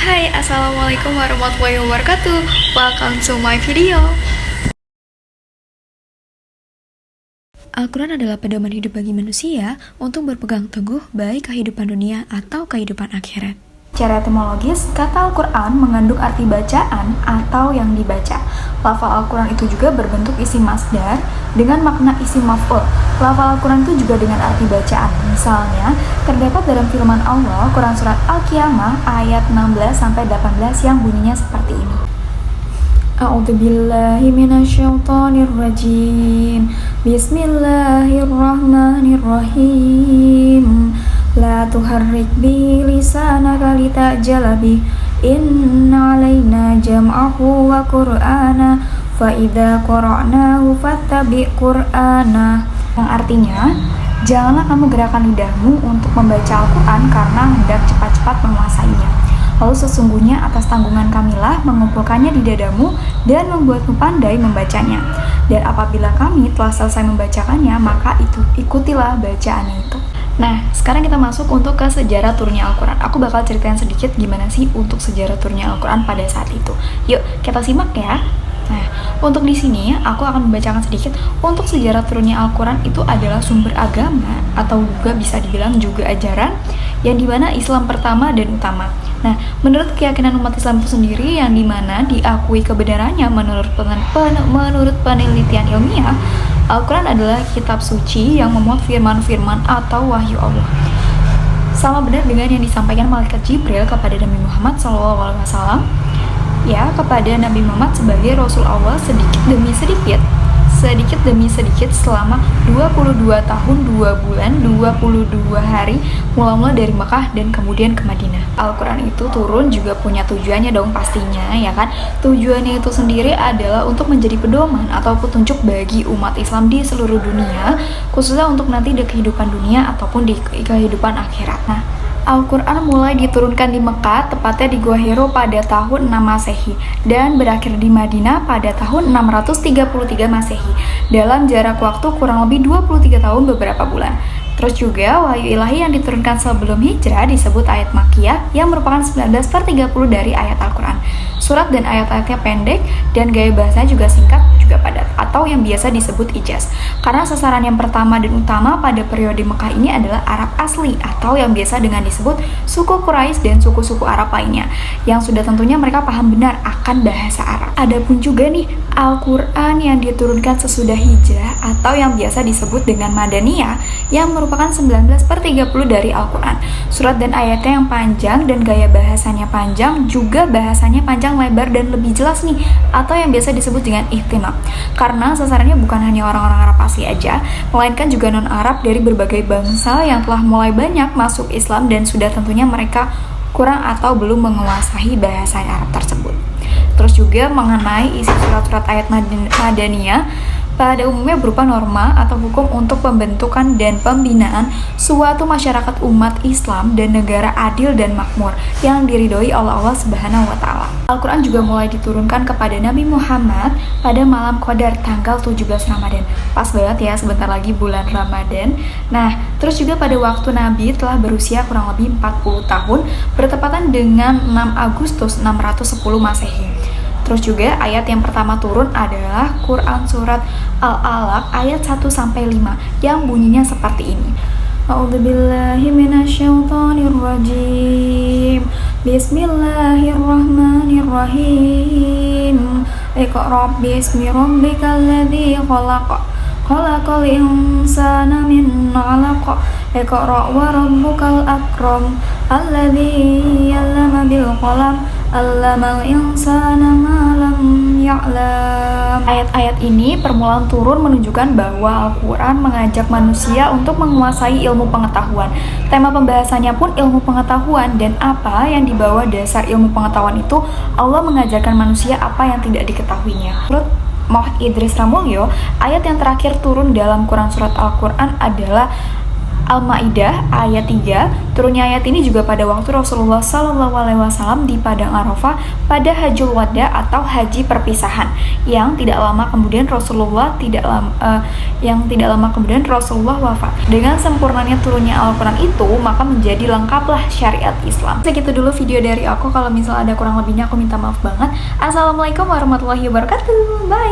Hai, Assalamualaikum warahmatullahi wabarakatuh. Welcome to my video. Al-Quran adalah pedoman hidup bagi manusia untuk berpegang teguh baik kehidupan dunia atau kehidupan akhirat. Secara etimologis, kata Al-Quran mengandung arti bacaan atau yang dibaca. Lafal Al-Quran itu juga berbentuk isim masdar dengan makna isim maf'ul. Lafal Al-Quran itu juga dengan arti bacaan. Misalnya, terdapat dalam firman Allah, Quran Surat Al-Qiyamah ayat 16-18 yang bunyinya seperti ini. A'udzubillahi minasyaitonirrajim. Bismillahirrahmanirrahim. La tuharrik bihi lisanaka litajala bih. Inna alaina jam'ahu wa qur'ana fa idza qara'nahu fattabi' qur'ana. Yang artinya, janganlah kamu gerakan lidahmu untuk membaca Al-Quran karena hendak cepat-cepat menguasainya. Lalu sesungguhnya atas tanggungan kamilah mengumpulkannya di dadamu dan membuatmu pandai membacanya. Dan apabila kami telah selesai membacakannya, maka ikutilah bacaannya itu. Nah, sekarang kita masuk untuk ke sejarah turunnya Al-Quran. Aku bakal ceritain sedikit gimana sih untuk sejarah turunnya Al-Quran pada saat itu. Yuk, kita simak ya. Nah, untuk di sini aku akan membacakan sedikit untuk sejarah turunnya Al-Quran itu adalah sumber agama atau juga bisa dibilang juga ajaran yang dimana Islam pertama dan utama. Nah, menurut keyakinan umat Islam itu sendiri yang dimana diakui kebenarannya menurut penelitian ilmiah, Al-Quran adalah kitab suci yang memuat firman-firman atau wahyu Allah. Sama benar dengan yang disampaikan malaikat Jibril kepada Nabi Muhammad SAW, ya, kepada Nabi Muhammad sebagai Rasul Allah sedikit demi sedikit selama 22 tahun 2 bulan 22 hari mula-mula dari Mekah dan kemudian ke Madinah. Al-Quran itu turun juga punya tujuannya dong pastinya, ya kan? Tujuannya itu sendiri adalah untuk menjadi pedoman atau petunjuk bagi umat Islam di seluruh dunia, khususnya untuk nanti di kehidupan dunia ataupun di kehidupan akhirat. Nah, Al-Quran mulai diturunkan di Mekah, tepatnya di Gua Hiro pada tahun 6 Masehi dan berakhir di Madinah pada tahun 633 Masehi. Dalam jarak waktu kurang lebih 23 tahun beberapa bulan. Terus juga wahyu ilahi yang diturunkan sebelum hijrah disebut ayat Makkiyah yang merupakan 19/30 dari ayat Al-Quran. Surat dan ayat-ayatnya pendek dan gaya bahasanya juga singkat juga padat atau yang biasa disebut ijaz. Karena sasaran yang pertama dan utama pada periode Mekah ini adalah Arab asli atau yang biasa dengan disebut suku Quraisy dan suku-suku Arab lainnya yang sudah tentunya mereka paham benar akan bahasa Arab. Adapun juga nih Al-Quran yang diturunkan sesudah hijrah atau yang biasa disebut dengan Madaniyah yang merupakan 19/30 dari Al-Quran. Surat dan ayatnya yang panjang dan gaya bahasanya panjang, juga bahasanya panjang lebar dan lebih jelas nih, atau yang biasa disebut dengan ihtimam. Karena sasarannya bukan hanya orang-orang Arab asli aja, melainkan juga non-Arab dari berbagai bangsa yang telah mulai banyak masuk Islam dan sudah tentunya mereka kurang atau belum menguasai bahasa Arab tersebut. Terus juga mengenai isi surat-surat ayat Madaniyah pada umumnya berupa norma atau hukum untuk pembentukan dan pembinaan suatu masyarakat umat Islam dan negara adil dan makmur yang diridhoi oleh Allah Subhanahu wa Ta'ala. Al-Quran juga mulai diturunkan kepada Nabi Muhammad pada malam Qadar tanggal 17 Ramadan. Pas banget ya, sebentar lagi bulan Ramadan. Nah, terus juga pada waktu Nabi telah berusia kurang lebih 40 tahun bertepatan dengan 6 Agustus 610 Masehi. Terus juga ayat yang pertama turun adalah Quran Surat Al-Alaq ayat 1-5 yang bunyinya seperti ini. A'udzubillahi minasyaitonirrajim. Bismillahirrahmanirrahim. Iqra' bismi rabbikal ladzi khalaq. Khalaqal insana min 'alaq. Iqra' wa rabbukal akram. Alladzi 'allama bil qalam. 'Allamal insana ma lam ya'lam. Ayat-ayat ini permulaan turun menunjukkan bahwa Al-Quran mengajak manusia untuk menguasai ilmu pengetahuan. Tema pembahasannya pun ilmu pengetahuan, dan apa yang dibawa dasar ilmu pengetahuan itu Allah mengajarkan manusia apa yang tidak diketahuinya. Menurut Muhammad Idris Ramulyo, ayat yang terakhir turun dalam Quran Surat Al-Quran adalah Al-Maidah ayat 3. Turunnya ayat ini juga pada waktu Rasulullah SAW di Padang Arafah pada Hajjul Wada atau haji perpisahan, yang tidak lama kemudian Rasulullah wafat. Dengan sempurnanya turunnya Al-Quran itu, maka menjadi lengkaplah syariat Islam. Segitu dulu video dari aku. Kalau misalnya ada kurang lebihnya, aku minta maaf banget. Assalamualaikum warahmatullahi wabarakatuh. Bye.